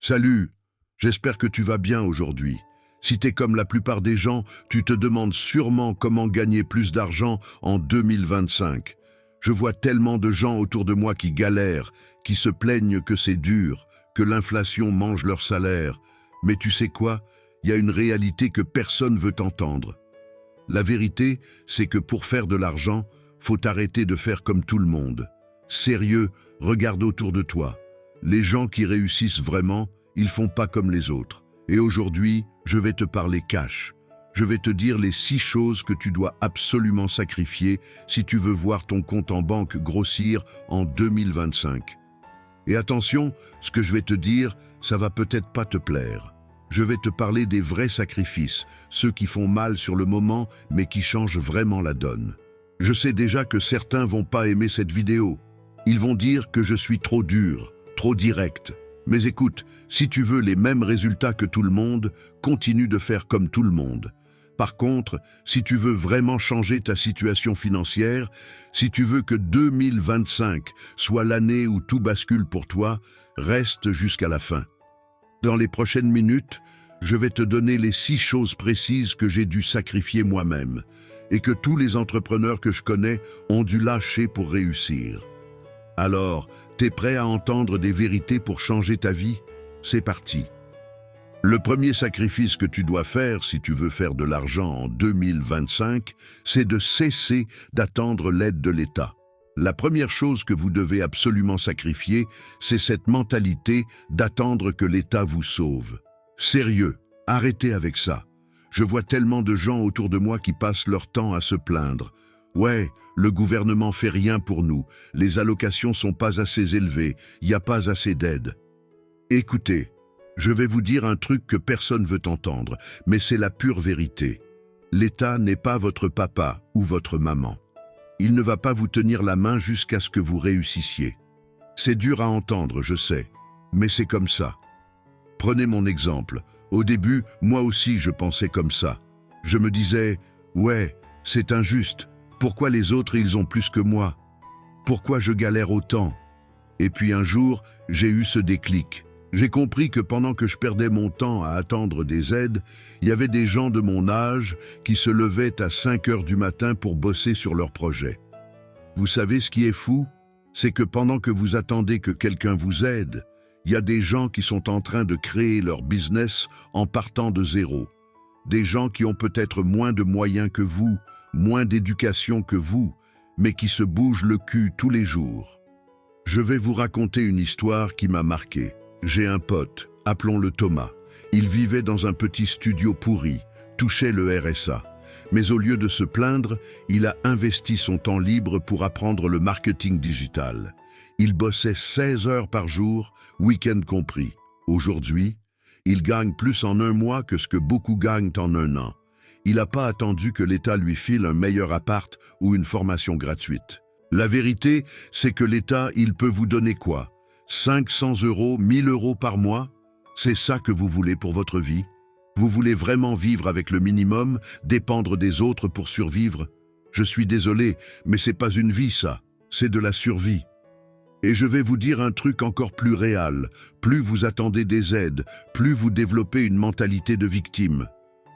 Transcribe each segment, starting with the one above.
Salut, j'espère que tu vas bien aujourd'hui. Si t'es comme la plupart des gens, tu te demandes sûrement comment gagner plus d'argent en 2025. Je vois tellement de gens autour de moi qui galèrent, qui se plaignent que c'est dur, que l'inflation mange leur salaire. Mais tu sais quoi? Il y a une réalité que personne veut entendre. La vérité, c'est que pour faire de l'argent, faut arrêter de faire comme tout le monde. Sérieux, regarde autour de toi. Les gens qui réussissent vraiment, ils font pas comme les autres. Et aujourd'hui, je vais te parler cash. Je vais te dire les 6 choses que tu dois absolument sacrifier si tu veux voir ton compte en banque grossir en 2025. Et attention, ce que je vais te dire, ça va peut-être pas te plaire. Je vais te parler des vrais sacrifices, ceux qui font mal sur le moment, mais qui changent vraiment la donne. Je sais déjà que certains vont pas aimer cette vidéo. Ils vont dire que je suis trop dur, trop direct. Mais écoute, si tu veux les mêmes résultats que tout le monde, continue de faire comme tout le monde. Par contre, si tu veux vraiment changer ta situation financière, si tu veux que 2025 soit l'année où tout bascule pour toi, reste jusqu'à la fin. Dans les prochaines minutes, je vais te donner les 6 choses précises que j'ai dû sacrifier moi-même et que tous les entrepreneurs que je connais ont dû lâcher pour réussir. Alors, t'es prêt à entendre des vérités pour changer ta vie? C'est parti. Le premier sacrifice que tu dois faire si tu veux faire de l'argent en 2025, c'est de cesser d'attendre l'aide de l'État. La première chose que vous devez absolument sacrifier, c'est cette mentalité d'attendre que l'État vous sauve. Sérieux, arrêtez avec ça. Je vois tellement de gens autour de moi qui passent leur temps à se plaindre. Ouais, le gouvernement fait rien pour nous, les allocations sont pas assez élevées, il n'y a pas assez d'aide. Écoutez, je vais vous dire un truc que personne veut entendre, mais c'est la pure vérité. L'État n'est pas votre papa ou votre maman. Il ne va pas vous tenir la main jusqu'à ce que vous réussissiez. C'est dur à entendre, je sais, mais c'est comme ça. Prenez mon exemple. Au début, moi aussi je pensais comme ça. Je me disais, ouais, c'est injuste. Pourquoi les autres ils ont plus que moi? Pourquoi je galère autant? Et puis un jour, j'ai eu ce déclic. J'ai compris que pendant que je perdais mon temps à attendre des aides, il y avait des gens de mon âge qui se levaient à 5 heures du matin pour bosser sur leurs projets. Vous savez ce qui est fou? C'est que pendant que vous attendez que quelqu'un vous aide, il y a des gens qui sont en train de créer leur business en partant de zéro. Des gens qui ont peut-être moins de moyens que vous, moins d'éducation que vous, mais qui se bougent le cul tous les jours. Je vais vous raconter une histoire qui m'a marqué. J'ai un pote, appelons-le Thomas. Il vivait dans un petit studio pourri, touchait le RSA. Mais au lieu de se plaindre, il a investi son temps libre pour apprendre le marketing digital. Il bossait 16 heures par jour, week-end compris. Aujourd'hui, il gagne plus en un mois que ce que beaucoup gagnent en un an. Il n'a pas attendu que l'État lui file un meilleur appart ou une formation gratuite. La vérité, c'est que l'État, il peut vous donner quoi? 500 €, 1000 € par mois? C'est ça que vous voulez pour votre vie? Vous voulez vraiment vivre avec le minimum, dépendre des autres pour survivre? Je suis désolé, mais c'est pas une vie ça, c'est de la survie. Et je vais vous dire un truc encore plus réel. Plus vous attendez des aides, plus vous développez une mentalité de victime.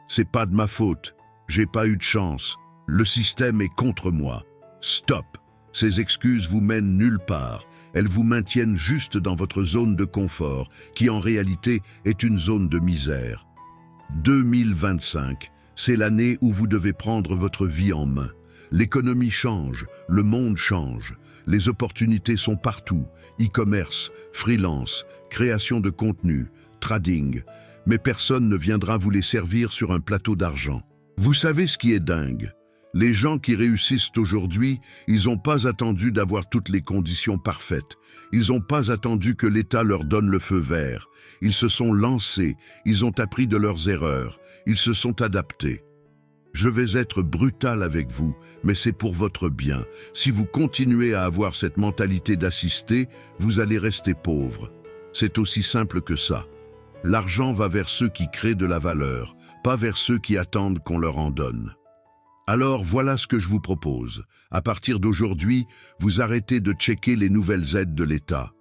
C'est pas de ma faute, j'ai pas eu de chance. Le système est contre moi. Stop! Ces excuses vous mènent nulle part. Elles vous maintiennent juste dans votre zone de confort, qui en réalité est une zone de misère. 2025, c'est l'année où vous devez prendre votre vie en main. L'économie change, le monde change. Les opportunités sont partout, e-commerce, freelance, création de contenu, trading. Mais personne ne viendra vous les servir sur un plateau d'argent. Vous savez ce qui est dingue? Les gens qui réussissent aujourd'hui, ils n'ont pas attendu d'avoir toutes les conditions parfaites. Ils n'ont pas attendu que l'État leur donne le feu vert. Ils se sont lancés, ils ont appris de leurs erreurs, ils se sont adaptés. Je vais être brutal avec vous, mais c'est pour votre bien. Si vous continuez à avoir cette mentalité d'assister, vous allez rester pauvre. C'est aussi simple que ça. L'argent va vers ceux qui créent de la valeur, pas vers ceux qui attendent qu'on leur en donne. Alors voilà ce que je vous propose. À partir d'aujourd'hui, vous arrêtez de checker les nouvelles aides de l'État.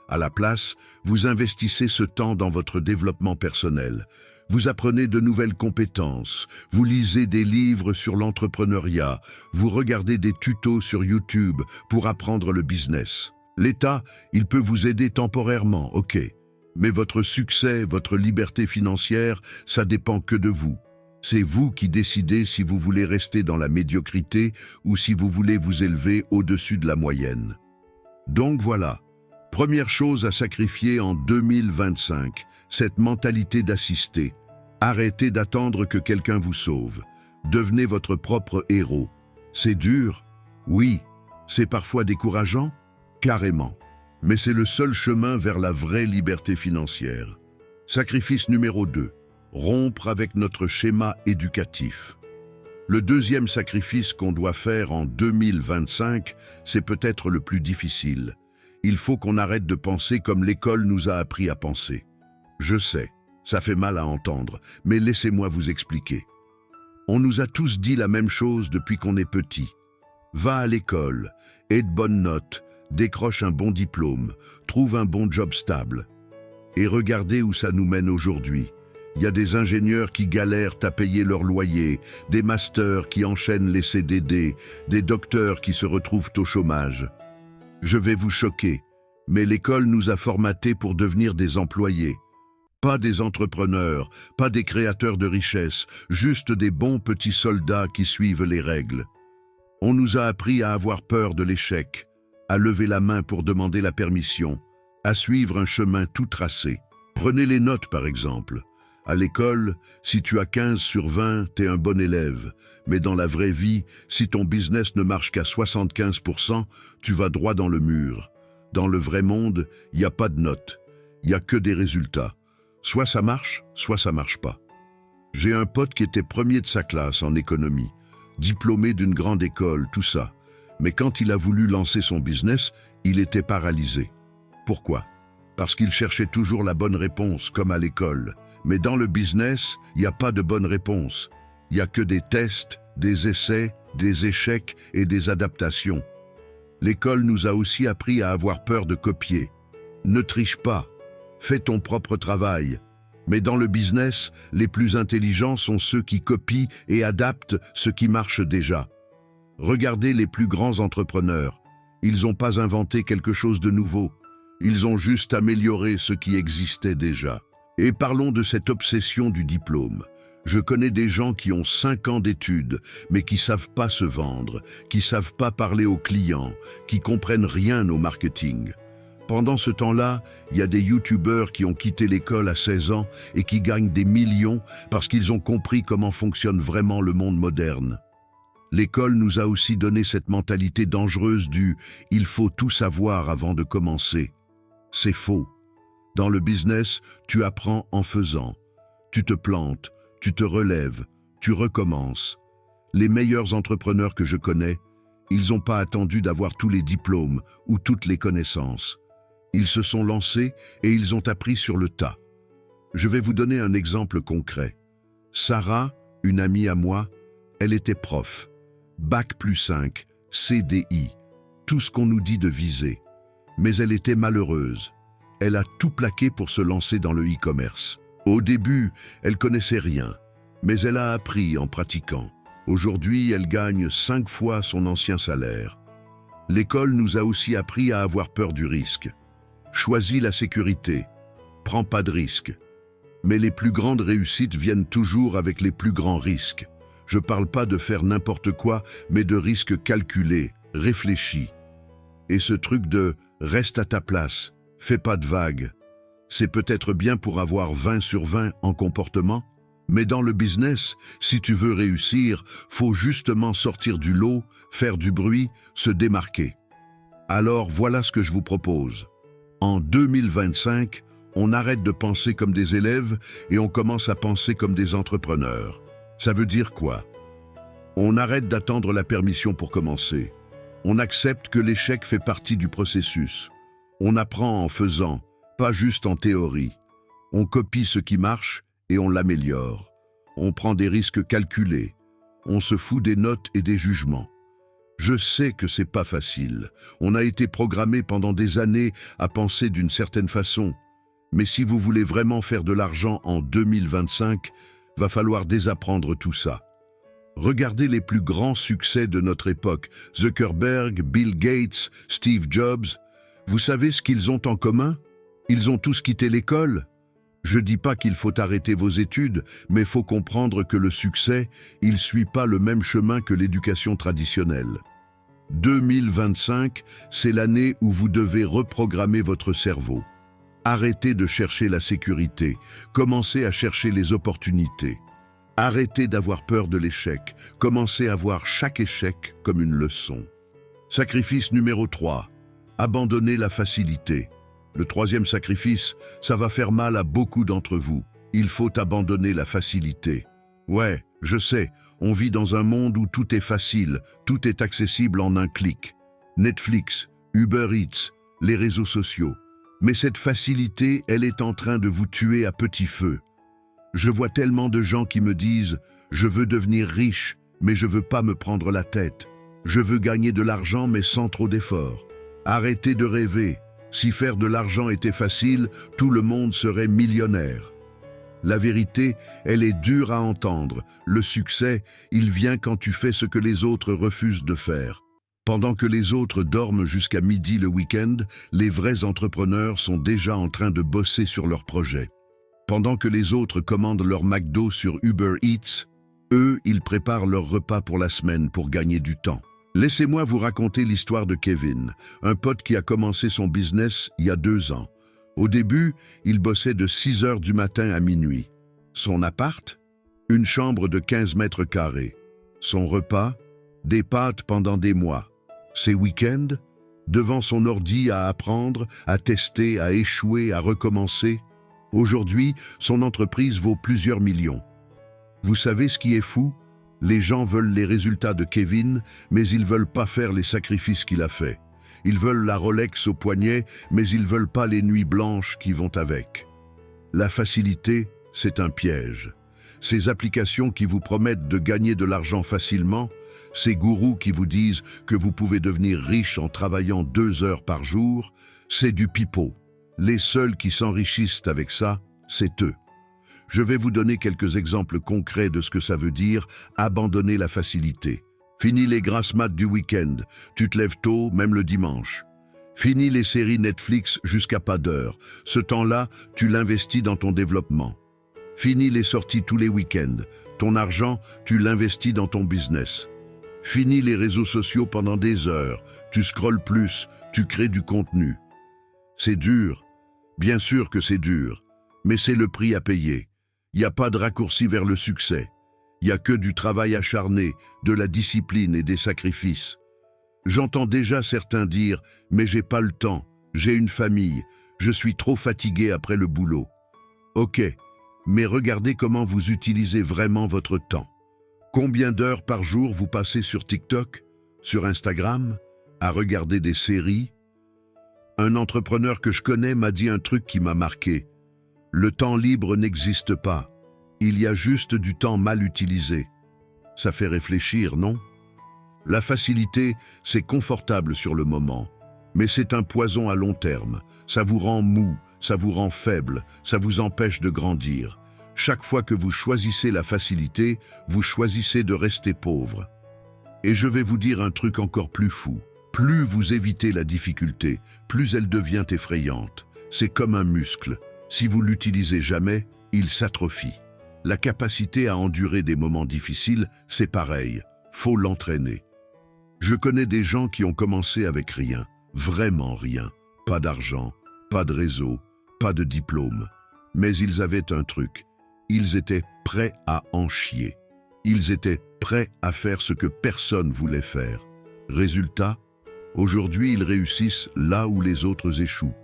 À la place, vous investissez ce temps dans votre développement personnel. Vous apprenez de nouvelles compétences, vous lisez des livres sur l'entrepreneuriat, vous regardez des tutos sur YouTube pour apprendre le business. L'État, il peut vous aider temporairement, ok. Mais votre succès, votre liberté financière, ça dépend que de vous. C'est vous qui décidez si vous voulez rester dans la médiocrité ou si vous voulez vous élever au-dessus de la moyenne. Donc voilà, première chose à sacrifier en 2025, cette mentalité d'assister. Arrêtez d'attendre que quelqu'un vous sauve. Devenez votre propre héros. C'est dur? Oui. C'est parfois décourageant? Carrément. Mais c'est le seul chemin vers la vraie liberté financière. Sacrifice numéro 2. Rompre avec notre schéma éducatif. Le deuxième sacrifice qu'on doit faire en 2025, c'est peut-être le plus difficile. Il faut qu'on arrête de penser comme l'école nous a appris à penser. Je sais, ça fait mal à entendre, mais laissez-moi vous expliquer. On nous a tous dit la même chose depuis qu'on est petit. Va à l'école, aie de bonnes notes, décroche un bon diplôme, trouve un bon job stable. Et regardez où ça nous mène aujourd'hui. Il y a des ingénieurs qui galèrent à payer leur loyer, des masters qui enchaînent les CDD, des docteurs qui se retrouvent au chômage. Je vais vous choquer, mais l'école nous a formatés pour devenir des employés. Pas des entrepreneurs, pas des créateurs de richesses, juste des bons petits soldats qui suivent les règles. On nous a appris à avoir peur de l'échec, à lever la main pour demander la permission, à suivre un chemin tout tracé. Prenez les notes par exemple. À l'école, si tu as 15 sur 20, t'es un bon élève. Mais dans la vraie vie, si ton business ne marche qu'à 75%, tu vas droit dans le mur. Dans le vrai monde, il n'y a pas de notes. Il n'y a que des résultats. Soit ça marche pas. J'ai un pote qui était premier de sa classe en économie, diplômé d'une grande école, tout ça. Mais quand il a voulu lancer son business, il était paralysé. Pourquoi? Parce qu'il cherchait toujours la bonne réponse, comme à l'école. Mais dans le business, il n'y a pas de bonne réponse. Il n'y a que des tests, des essais, des échecs et des adaptations. L'école nous a aussi appris à avoir peur de copier. Ne triche pas. Fais ton propre travail. Mais dans le business, les plus intelligents sont ceux qui copient et adaptent ce qui marche déjà. Regardez les plus grands entrepreneurs. Ils n'ont pas inventé quelque chose de nouveau. Ils ont juste amélioré ce qui existait déjà. Et parlons de cette obsession du diplôme. Je connais des gens qui ont 5 ans d'études, mais qui savent pas se vendre, qui savent pas parler aux clients, qui comprennent rien au marketing. Pendant ce temps-là, il y a des youtubeurs qui ont quitté l'école à 16 ans et qui gagnent des millions parce qu'ils ont compris comment fonctionne vraiment le monde moderne. L'école nous a aussi donné cette mentalité dangereuse du « il faut tout savoir avant de commencer ». C'est faux. Dans le business, tu apprends en faisant. Tu te plantes, tu te relèves, tu recommences. Les meilleurs entrepreneurs que je connais, ils n'ont pas attendu d'avoir tous les diplômes ou toutes les connaissances. Ils se sont lancés et ils ont appris sur le tas. Je vais vous donner un exemple concret. Sarah, une amie à moi, elle était prof. Bac plus 5, CDI, tout ce qu'on nous dit de viser. Mais elle était malheureuse. Elle a tout plaqué pour se lancer dans le e-commerce. Au début, elle connaissait rien, mais elle a appris en pratiquant. Aujourd'hui, elle gagne 5 fois son ancien salaire. L'école nous a aussi appris à avoir peur du risque. Choisis la sécurité. Prends pas de risques. Mais les plus grandes réussites viennent toujours avec les plus grands risques. Je parle pas de faire n'importe quoi, mais de risques calculés, réfléchis. Et ce truc de « reste à ta place », fais pas de vagues. C'est peut-être bien pour avoir 20 sur 20 en comportement, mais dans le business, si tu veux réussir, faut justement sortir du lot, faire du bruit, se démarquer. Alors voilà ce que je vous propose. En 2025, on arrête de penser comme des élèves et on commence à penser comme des entrepreneurs. Ça veut dire quoi? On arrête d'attendre la permission pour commencer. On accepte que l'échec fait partie du processus. On apprend en faisant, pas juste en théorie. On copie ce qui marche et on l'améliore. On prend des risques calculés. On se fout des notes et des jugements. Je sais que c'est pas facile. On a été programmé pendant des années à penser d'une certaine façon. Mais si vous voulez vraiment faire de l'argent en 2025, va falloir désapprendre tout ça. Regardez les plus grands succès de notre époque, Zuckerberg, Bill Gates, Steve Jobs. Vous savez ce qu'ils ont en commun? Ils ont tous quitté l'école. Je dis pas qu'il faut arrêter vos études, mais faut comprendre que le succès, il suit pas le même chemin que l'éducation traditionnelle. 2025, c'est l'année où vous devez reprogrammer votre cerveau. Arrêtez de chercher la sécurité, commencez à chercher les opportunités. Arrêtez d'avoir peur de l'échec, commencez à voir chaque échec comme une leçon. Sacrifice numéro 3, abandonnez la facilité. Le troisième sacrifice, ça va faire mal à beaucoup d'entre vous. Il faut abandonner la facilité. Ouais, je sais, on vit dans un monde où tout est facile, tout est accessible en un clic. Netflix, Uber Eats, les réseaux sociaux. Mais cette facilité, elle est en train de vous tuer à petit feu. Je vois tellement de gens qui me disent « Je veux devenir riche, mais je veux pas me prendre la tête. Je veux gagner de l'argent, mais sans trop d'efforts. » Arrêtez de rêver. Si faire de l'argent était facile, tout le monde serait millionnaire. La vérité, elle est dure à entendre. Le succès, il vient quand tu fais ce que les autres refusent de faire. Pendant que les autres dorment jusqu'à midi le week-end, les vrais entrepreneurs sont déjà en train de bosser sur leurs projets. Pendant que les autres commandent leur McDo sur Uber Eats, eux, ils préparent leur repas pour la semaine pour gagner du temps. Laissez-moi vous raconter l'histoire de Kevin, un pote qui a commencé son business il y a 2 ans. Au début, il bossait de 6 heures du matin à minuit. Son appart? Une chambre de 15 mètres carrés. Son repas? Des pâtes pendant des mois. Ses week-ends? Devant son ordi à apprendre, à tester, à échouer, à recommencer. Aujourd'hui, son entreprise vaut plusieurs millions. Vous savez ce qui est fou? Les gens veulent les résultats de Kevin, mais ils veulent pas faire les sacrifices qu'il a fait. Ils veulent la Rolex au poignet, mais ils veulent pas les nuits blanches qui vont avec. La facilité, c'est un piège. Ces applications qui vous promettent de gagner de l'argent facilement, ces gourous qui vous disent que vous pouvez devenir riche en travaillant 2 heures par jour, c'est du pipeau. Les seuls qui s'enrichissent avec ça, c'est eux. Je vais vous donner quelques exemples concrets de ce que ça veut dire abandonner la facilité. Fini les grasses mat du week-end, tu te lèves tôt, même le dimanche. Fini les séries Netflix jusqu'à pas d'heure, ce temps-là, tu l'investis dans ton développement. Fini les sorties tous les week-ends, ton argent, tu l'investis dans ton business. Fini les réseaux sociaux pendant des heures, tu scrolles plus, tu crées du contenu. C'est dur, bien sûr que c'est dur, mais c'est le prix à payer. Il n'y a pas de raccourci vers le succès. Il n'y a que du travail acharné, de la discipline et des sacrifices. J'entends déjà certains dire « mais j'ai pas le temps, j'ai une famille, je suis trop fatigué après le boulot ». Ok, mais regardez comment vous utilisez vraiment votre temps. Combien d'heures par jour vous passez sur TikTok, sur Instagram, à regarder des séries? Un entrepreneur que je connais m'a dit un truc qui m'a marqué. Le temps libre n'existe pas. Il y a juste du temps mal utilisé. Ça fait réfléchir, non? La facilité, c'est confortable sur le moment, mais c'est un poison à long terme. Ça vous rend mou, ça vous rend faible, ça vous empêche de grandir. Chaque fois que vous choisissez la facilité, vous choisissez de rester pauvre. Et je vais vous dire un truc encore plus fou. Plus vous évitez la difficulté, plus elle devient effrayante. C'est comme un muscle. Si vous l'utilisez jamais, il s'atrophie. La capacité à endurer des moments difficiles, c'est pareil. Faut l'entraîner. Je connais des gens qui ont commencé avec rien, vraiment rien. Pas d'argent, pas de réseau, pas de diplôme. Mais ils avaient un truc. Ils étaient prêts à en chier. Ils étaient prêts à faire ce que personne voulait faire. Résultat, aujourd'hui ils réussissent là où les autres échouent.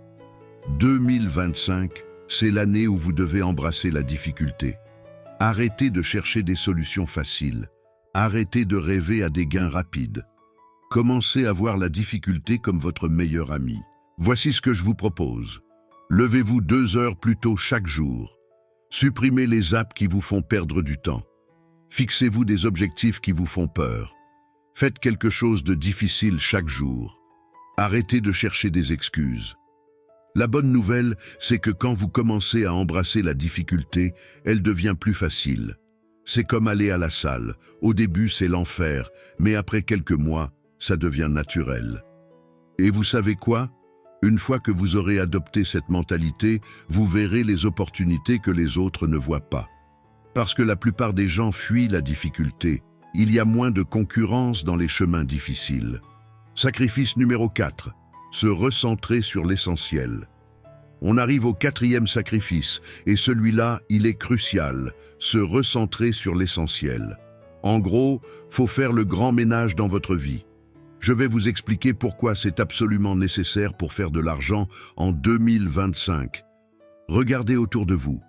2025, c'est l'année où vous devez embrasser la difficulté. Arrêtez de chercher des solutions faciles. Arrêtez de rêver à des gains rapides. Commencez à voir la difficulté comme votre meilleur ami. Voici ce que je vous propose. Levez-vous 2 heures plus tôt chaque jour. Supprimez les apps qui vous font perdre du temps. Fixez-vous des objectifs qui vous font peur. Faites quelque chose de difficile chaque jour. Arrêtez de chercher des excuses. La bonne nouvelle, c'est que quand vous commencez à embrasser la difficulté, elle devient plus facile. C'est comme aller à la salle. Au début, c'est l'enfer, mais après quelques mois, ça devient naturel. Et vous savez quoi? Une fois que vous aurez adopté cette mentalité, vous verrez les opportunités que les autres ne voient pas. Parce que la plupart des gens fuient la difficulté, il y a moins de concurrence dans les chemins difficiles. Sacrifice numéro 4. Se recentrer sur l'essentiel. On arrive au 4e sacrifice, et celui-là, il est crucial, se recentrer sur l'essentiel. En gros, faut faire le grand ménage dans votre vie. Je vais vous expliquer pourquoi c'est absolument nécessaire pour faire de l'argent en 2025. Regardez autour de vous.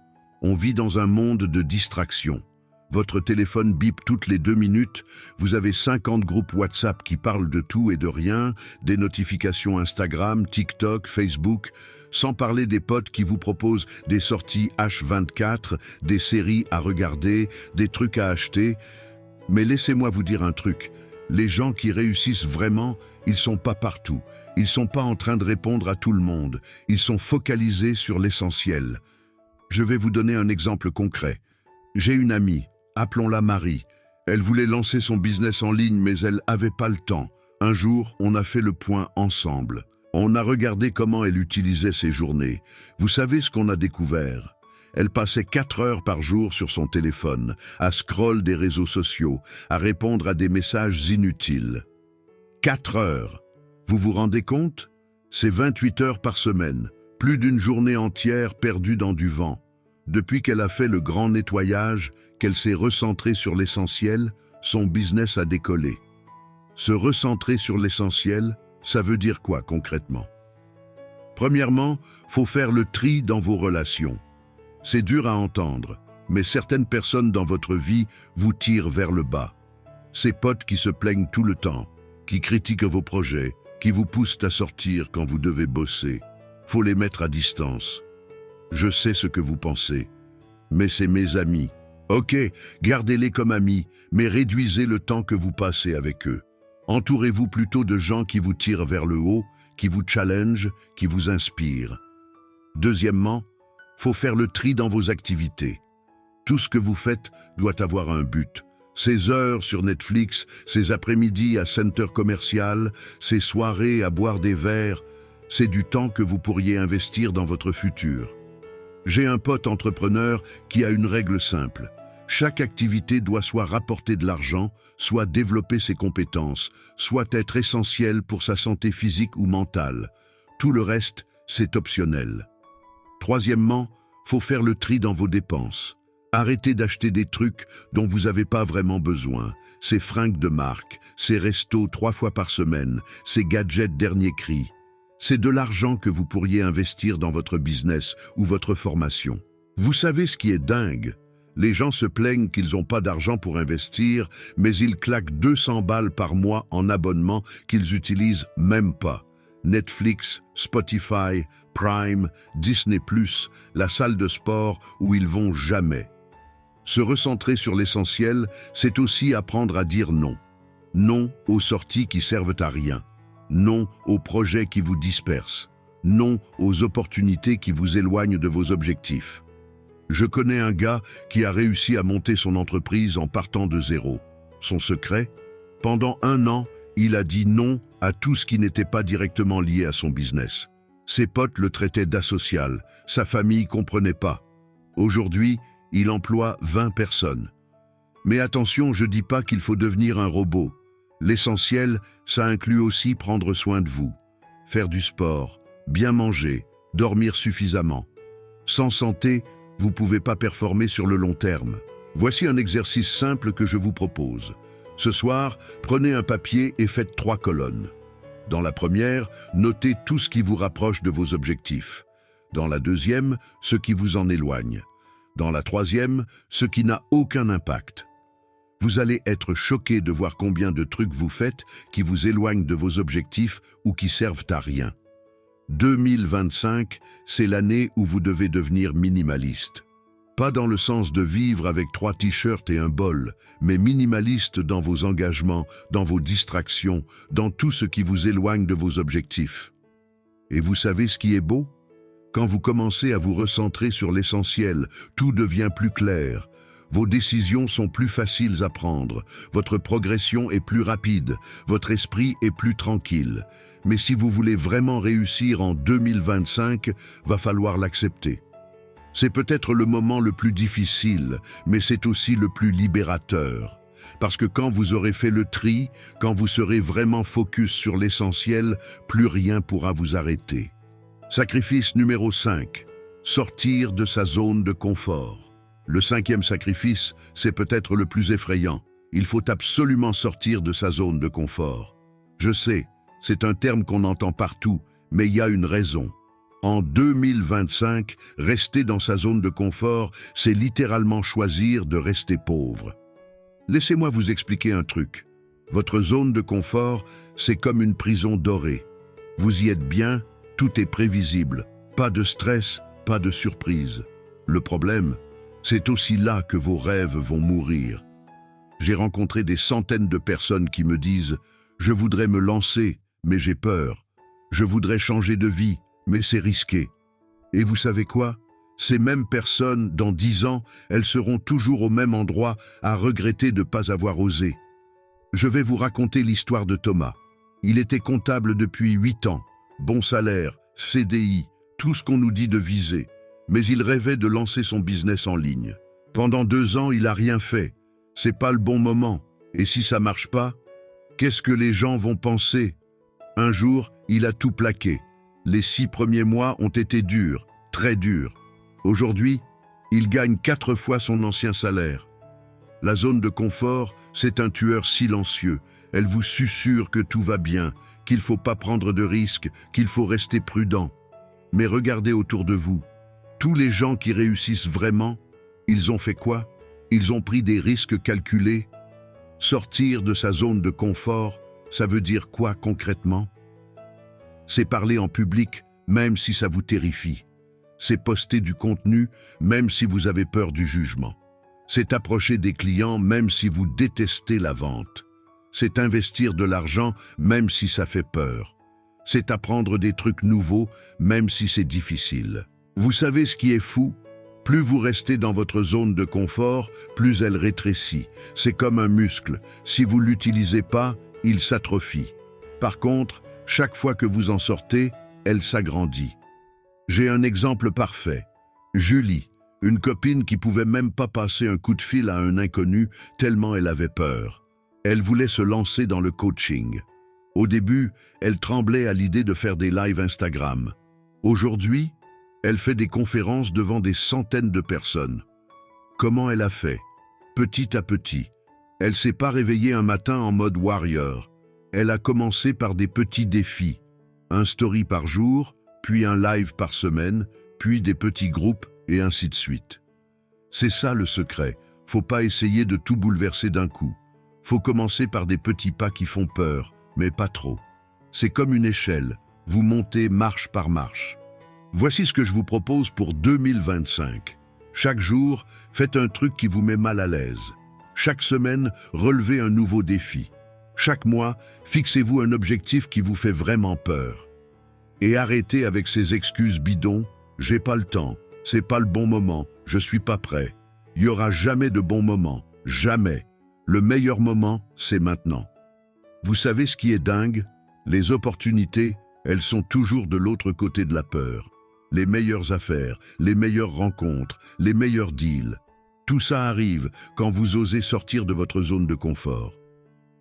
On vit dans un monde de distractions. Votre téléphone bip toutes les 2 minutes, vous avez 50 groupes WhatsApp qui parlent de tout et de rien, des notifications Instagram, TikTok, Facebook, sans parler des potes qui vous proposent des sorties H24, des séries à regarder, des trucs à acheter. Mais laissez-moi vous dire un truc, les gens qui réussissent vraiment, ils sont pas partout, ils sont pas en train de répondre à tout le monde, ils sont focalisés sur l'essentiel. Je vais vous donner un exemple concret. J'ai une amie, appelons-la Marie. Elle voulait lancer son business en ligne, mais elle avait pas le temps. Un jour, on a fait le point ensemble. On a regardé comment elle utilisait ses journées. Vous savez ce qu'on a découvert? Elle passait 4 heures par jour sur son téléphone, à scroll des réseaux sociaux, à répondre à des messages inutiles. 4 heures. Vous vous rendez compte? C'est 28 heures par semaine. Plus d'une journée entière perdue dans du vent. Depuis qu'elle a fait le grand nettoyage, qu'elle s'est recentrée sur l'essentiel, son business a décollé. Se recentrer sur l'essentiel, ça veut dire quoi concrètement? Premièrement, faut faire le tri dans vos relations. C'est dur à entendre, mais certaines personnes dans votre vie vous tirent vers le bas. Ces potes qui se plaignent tout le temps, qui critiquent vos projets, qui vous poussent à sortir quand vous devez bosser. Faut les mettre à distance. Je sais ce que vous pensez, mais c'est mes amis. Ok, gardez-les comme amis, mais réduisez le temps que vous passez avec eux. Entourez-vous plutôt de gens qui vous tirent vers le haut, qui vous challengent, qui vous inspirent. Deuxièmement, faut faire le tri dans vos activités. Tout ce que vous faites doit avoir un but. Ces heures sur Netflix, ces après-midi à Center commercial, ces soirées à boire des verres, c'est du temps que vous pourriez investir dans votre futur. J'ai un pote entrepreneur qui a une règle simple. Chaque activité doit soit rapporter de l'argent, soit développer ses compétences, soit être essentielle pour sa santé physique ou mentale. Tout le reste, c'est optionnel. Troisièmement, faut faire le tri dans vos dépenses. Arrêtez d'acheter des trucs dont vous n'avez pas vraiment besoin. Ces fringues de marque, ces restos 3 fois par semaine, ces gadgets dernier cri. C'est de l'argent que vous pourriez investir dans votre business ou votre formation. Vous savez ce qui est dingue? Les gens se plaignent qu'ils n'ont pas d'argent pour investir, mais ils claquent 200 balles par mois en abonnement qu'ils utilisent même pas. Netflix, Spotify, Prime, Disney+, la salle de sport où ils vont jamais. Se recentrer sur l'essentiel, c'est aussi apprendre à dire non. Non aux sorties qui servent à rien. Non aux projets qui vous dispersent. Non aux opportunités qui vous éloignent de vos objectifs. Je connais un gars qui a réussi à monter son entreprise en partant de zéro. Son secret? Pendant 1 an, il a dit non à tout ce qui n'était pas directement lié à son business. Ses potes le traitaient d'asocial, sa famille comprenait pas. Aujourd'hui, il emploie 20 personnes. Mais attention, je dis pas qu'il faut devenir un robot. L'essentiel, ça inclut aussi prendre soin de vous. Faire du sport, bien manger, dormir suffisamment. Sans santé, vous ne pouvez pas performer sur le long terme. Voici un exercice simple que je vous propose. Ce soir, prenez un papier et faites 3 colonnes. Dans la première, notez tout ce qui vous rapproche de vos objectifs. Dans la deuxième, ce qui vous en éloigne. Dans la troisième, ce qui n'a aucun impact. Vous allez être choqué de voir combien de trucs vous faites qui vous éloignent de vos objectifs ou qui servent à rien. 2025, c'est l'année où vous devez devenir minimaliste. Pas dans le sens de vivre avec 3 t-shirts et un bol, mais minimaliste dans vos engagements, dans vos distractions, dans tout ce qui vous éloigne de vos objectifs. Et vous savez ce qui est beau? Quand vous commencez à vous recentrer sur l'essentiel, tout devient plus clair. Vos décisions sont plus faciles à prendre, votre progression est plus rapide, votre esprit est plus tranquille. Mais si vous voulez vraiment réussir en 2025, va falloir l'accepter. C'est peut-être le moment le plus difficile, mais c'est aussi le plus libérateur. Parce que quand vous aurez fait le tri, quand vous serez vraiment focus sur l'essentiel, plus rien pourra vous arrêter. Sacrifice numéro 5. Sortir de sa zone de confort. Le 5e sacrifice, c'est peut-être le plus effrayant. Il faut absolument sortir de sa zone de confort. Je sais, c'est un terme qu'on entend partout, mais il y a une raison. En 2025, rester dans sa zone de confort, c'est littéralement choisir de rester pauvre. Laissez-moi vous expliquer un truc. Votre zone de confort, c'est comme une prison dorée. Vous y êtes bien, tout est prévisible, pas de stress, pas de surprise. Le problème, c'est aussi là que vos rêves vont mourir. J'ai rencontré des centaines de personnes qui me disent « Je voudrais me lancer, mais j'ai peur. Je voudrais changer de vie, mais c'est risqué. » Et vous savez quoi? Ces mêmes personnes, dans 10 ans, elles seront toujours au même endroit à regretter de ne pas avoir osé. Je vais vous raconter l'histoire de Thomas. Il était comptable depuis 8 ans. Bon salaire, CDI, tout ce qu'on nous dit de viser. Mais il rêvait de lancer son business en ligne. Pendant 2 ans, il n'a rien fait. C'est pas le bon moment. Et si ça marche pas, qu'est-ce que les gens vont penser? Un jour, il a tout plaqué. Les 6 premiers mois ont été durs, très durs. Aujourd'hui, il gagne 4 fois son ancien salaire. La zone de confort, c'est un tueur silencieux. Elle vous susurre que tout va bien, qu'il ne faut pas prendre de risques, qu'il faut rester prudent. Mais regardez autour de vous. Tous les gens qui réussissent vraiment, ils ont fait quoi? Ils ont pris des risques calculés. Sortir de sa zone de confort, ça veut dire quoi concrètement? C'est parler en public, même si ça vous terrifie. C'est poster du contenu, même si vous avez peur du jugement. C'est approcher des clients, même si vous détestez la vente. C'est investir de l'argent, même si ça fait peur. C'est apprendre des trucs nouveaux, même si c'est difficile. Vous savez ce qui est fou? Plus vous restez dans votre zone de confort, plus elle rétrécit. C'est comme un muscle. Si vous ne l'utilisez pas, il s'atrophie. Par contre, chaque fois que vous en sortez, elle s'agrandit. J'ai un exemple parfait. Julie, une copine qui pouvait même pas passer un coup de fil à un inconnu tellement elle avait peur. Elle voulait se lancer dans le coaching. Au début, elle tremblait à l'idée de faire des lives Instagram. Aujourd'hui, elle fait des conférences devant des centaines de personnes. Comment elle a fait? Petit à petit. Elle s'est pas réveillée un matin en mode warrior. Elle a commencé par des petits défis. Un story par jour, puis un live par semaine, puis des petits groupes, et ainsi de suite. C'est ça le secret. Faut pas essayer de tout bouleverser d'un coup. Faut commencer par des petits pas qui font peur, mais pas trop. C'est comme une échelle. Vous montez marche par marche. Voici ce que je vous propose pour 2025. Chaque jour, faites un truc qui vous met mal à l'aise. Chaque semaine, relevez un nouveau défi. Chaque mois, fixez-vous un objectif qui vous fait vraiment peur. Et arrêtez avec ces excuses bidons. J'ai pas le temps, c'est pas le bon moment, je suis pas prêt. Il y aura jamais de bon moment, jamais. Le meilleur moment, c'est maintenant. Vous savez ce qui est dingue? Les opportunités, elles sont toujours de l'autre côté de la peur. Les meilleures affaires, les meilleures rencontres, les meilleurs deals. Tout ça arrive quand vous osez sortir de votre zone de confort.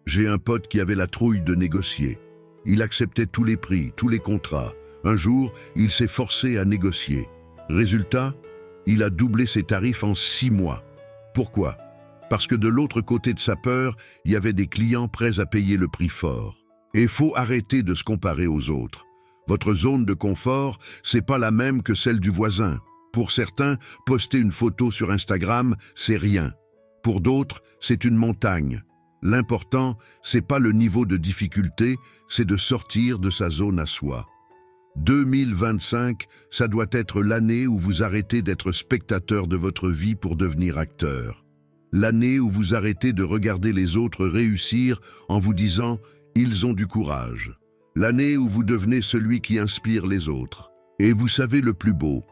J'ai un pote qui avait la trouille de négocier. Il acceptait tous les prix, tous les contrats. Un jour, il s'est forcé à négocier. Résultat, il a doublé ses tarifs en 6 mois. Pourquoi? Parce que de l'autre côté de sa peur, il y avait des clients prêts à payer le prix fort. Et il faut arrêter de se comparer aux autres. Votre zone de confort, c'est pas la même que celle du voisin. Pour certains, poster une photo sur Instagram, c'est rien. Pour d'autres, c'est une montagne. L'important, c'est pas le niveau de difficulté, c'est de sortir de sa zone à soi. 2025, ça doit être l'année où vous arrêtez d'être spectateur de votre vie pour devenir acteur. L'année où vous arrêtez de regarder les autres réussir en vous disant « ils ont du courage ». L'année où vous devenez celui qui inspire les autres. Et vous savez le plus beau,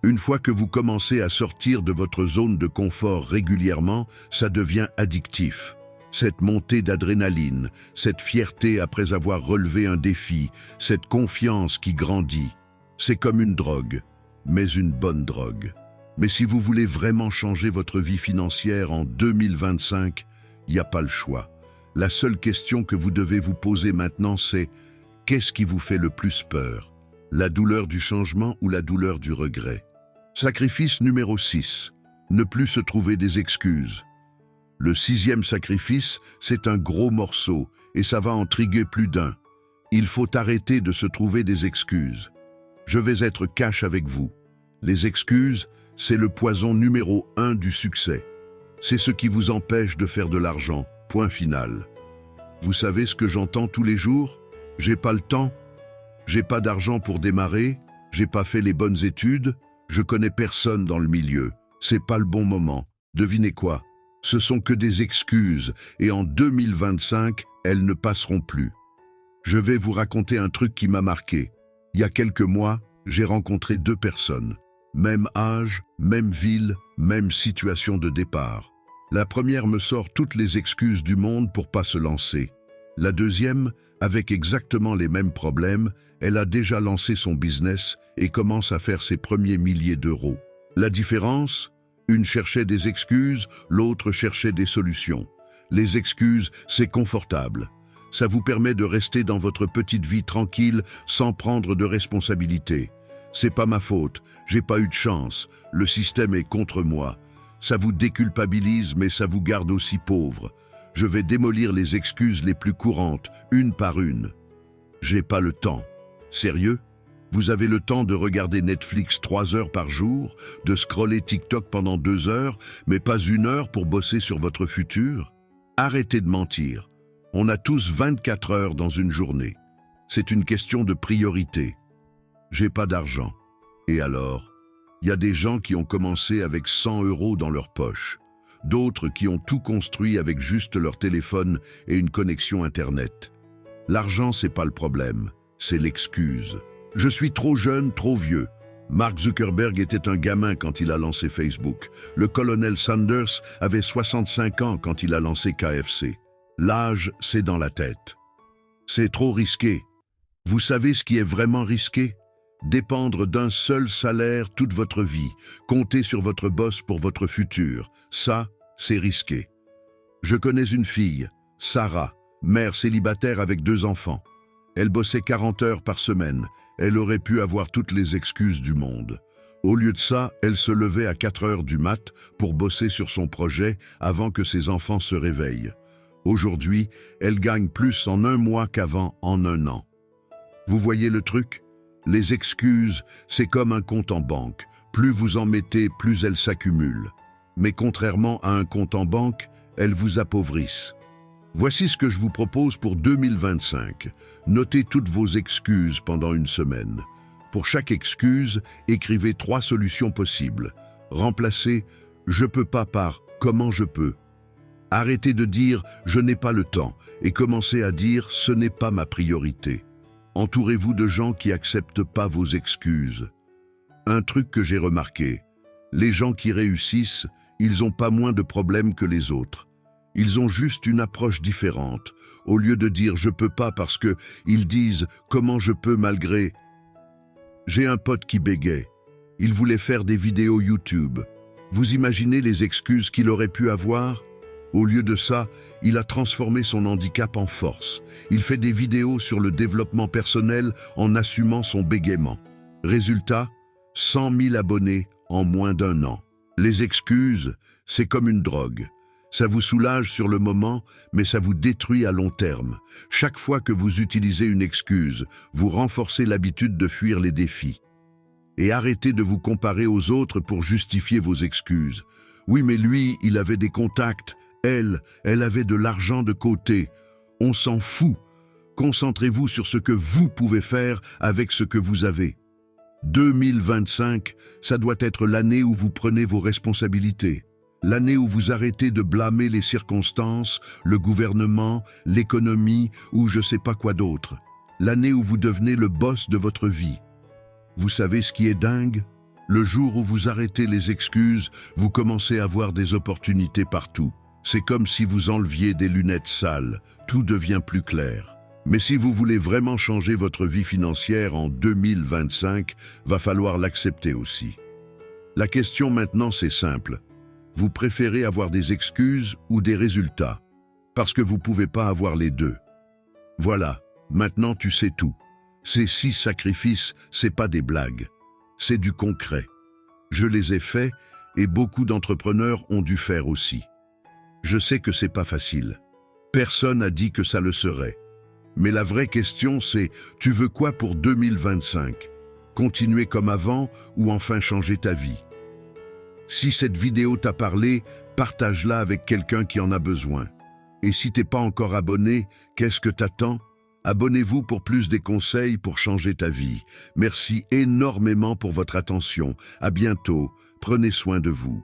une fois que vous commencez à sortir de votre zone de confort régulièrement, ça devient addictif. Cette montée d'adrénaline, cette fierté après avoir relevé un défi, cette confiance qui grandit, c'est comme une drogue, mais une bonne drogue. Mais si vous voulez vraiment changer votre vie financière en 2025, il n'y a pas le choix. La seule question que vous devez vous poser maintenant, c'est « qu'est-ce qui vous fait le plus peur ? La douleur du changement ou la douleur du regret ?» Sacrifice numéro 6. Ne plus se trouver des excuses. Le 6e sacrifice, c'est un gros morceau et ça va en triguer plus d'un. Il faut arrêter de se trouver des excuses. Je vais être cash avec vous. Les excuses, c'est le poison numéro 1 du succès. C'est ce qui vous empêche de faire de l'argent. Point final. Vous savez ce que j'entends tous les jours ? J'ai pas le temps, j'ai pas d'argent pour démarrer, j'ai pas fait les bonnes études, je connais personne dans le milieu, c'est pas le bon moment. Devinez quoi ? Ce sont que des excuses et en 2025, elles ne passeront plus. Je vais vous raconter un truc qui m'a marqué. Il y a quelques mois, j'ai rencontré 2 personnes. Même âge, même ville, même situation de départ. La première me sort toutes les excuses du monde pour pas se lancer. La deuxième, avec exactement les mêmes problèmes, elle a déjà lancé son business et commence à faire ses premiers milliers d'euros. La différence ? Une cherchait des excuses, l'autre cherchait des solutions. Les excuses, c'est confortable. Ça vous permet de rester dans votre petite vie tranquille sans prendre de responsabilité. C'est pas ma faute, j'ai pas eu de chance, le système est contre moi. Ça vous déculpabilise mais ça vous garde aussi pauvre. Je vais démolir les excuses les plus courantes, une par une. J'ai pas le temps. Sérieux ? Vous avez le temps de regarder Netflix 3 heures par jour, de scroller TikTok pendant 2 heures, mais pas 1 heure pour bosser sur votre futur ? Arrêtez de mentir. On a tous 24 heures dans une journée. C'est une question de priorité. J'ai pas d'argent. Et alors ? Il y a des gens qui ont commencé avec 100 € dans leur poche. D'autres qui ont tout construit avec juste leur téléphone et une connexion Internet. L'argent, c'est pas le problème, c'est l'excuse. Je suis trop jeune, trop vieux. Mark Zuckerberg était un gamin quand il a lancé Facebook. Le colonel Sanders avait 65 ans quand il a lancé KFC. L'âge, c'est dans la tête. C'est trop risqué. Vous savez ce qui est vraiment risqué ? Dépendre d'un seul salaire toute votre vie, compter sur votre boss pour votre futur, ça, c'est risqué. Je connais une fille, Sarah, mère célibataire avec 2 enfants. Elle bossait 40 heures par semaine. Elle aurait pu avoir toutes les excuses du monde. Au lieu de ça, elle se levait à 4 heures du mat pour bosser sur son projet avant que ses enfants se réveillent. Aujourd'hui, elle gagne plus en 1 mois qu'avant en 1 an. Vous voyez le truc ? Les excuses, c'est comme un compte en banque. Plus vous en mettez, plus elles s'accumulent. Mais contrairement à un compte en banque, elles vous appauvrissent. Voici ce que je vous propose pour 2025. Notez toutes vos excuses pendant 1 semaine. Pour chaque excuse, écrivez 3 solutions possibles. Remplacez « je peux pas » par « comment je peux ». Arrêtez de dire « je n'ai pas le temps » et commencez à dire « ce n'est pas ma priorité ». Entourez-vous de gens qui acceptent pas vos excuses. Un truc que j'ai remarqué, les gens qui réussissent, ils ont pas moins de problèmes que les autres. Ils ont juste une approche différente. Au lieu de dire « je peux pas » parce que ils disent « comment je peux malgré ». J'ai un pote qui bégait. Il voulait faire des vidéos YouTube. Vous imaginez les excuses qu'il aurait pu avoir ? Au lieu de ça, il a transformé son handicap en force. Il fait des vidéos sur le développement personnel en assumant son bégaiement. Résultat, 100 000 abonnés en moins d'1 an. Les excuses, c'est comme une drogue. Ça vous soulage sur le moment, mais ça vous détruit à long terme. Chaque fois que vous utilisez une excuse, vous renforcez l'habitude de fuir les défis. Et arrêtez de vous comparer aux autres pour justifier vos excuses. Oui, mais lui, il avait des contacts. Elle avait de l'argent de côté. On s'en fout. Concentrez-vous sur ce que vous pouvez faire avec ce que vous avez. 2025, ça doit être l'année où vous prenez vos responsabilités. L'année où vous arrêtez de blâmer les circonstances, le gouvernement, l'économie ou je sais pas quoi d'autre. L'année où vous devenez le boss de votre vie. Vous savez ce qui est dingue? Le jour où vous arrêtez les excuses, vous commencez à voir des opportunités partout. C'est comme si vous enleviez des lunettes sales, tout devient plus clair. Mais si vous voulez vraiment changer votre vie financière en 2025, va falloir l'accepter aussi. La question maintenant c'est simple. Vous préférez avoir des excuses ou des résultats? Parce que vous ne pouvez pas avoir les deux. Voilà, maintenant tu sais tout. Ces 6 sacrifices, c'est pas des blagues. C'est du concret. Je les ai faits et beaucoup d'entrepreneurs ont dû faire aussi. Je sais que c'est pas facile. Personne n'a dit que ça le serait. Mais la vraie question c'est, tu veux quoi pour 2025? Continuer comme avant ou enfin changer ta vie? Si cette vidéo t'a parlé, partage-la avec quelqu'un qui en a besoin. Et si t'es pas encore abonné, qu'est-ce que t'attends? Abonnez-vous pour plus des conseils pour changer ta vie. Merci énormément pour votre attention. À bientôt. Prenez soin de vous.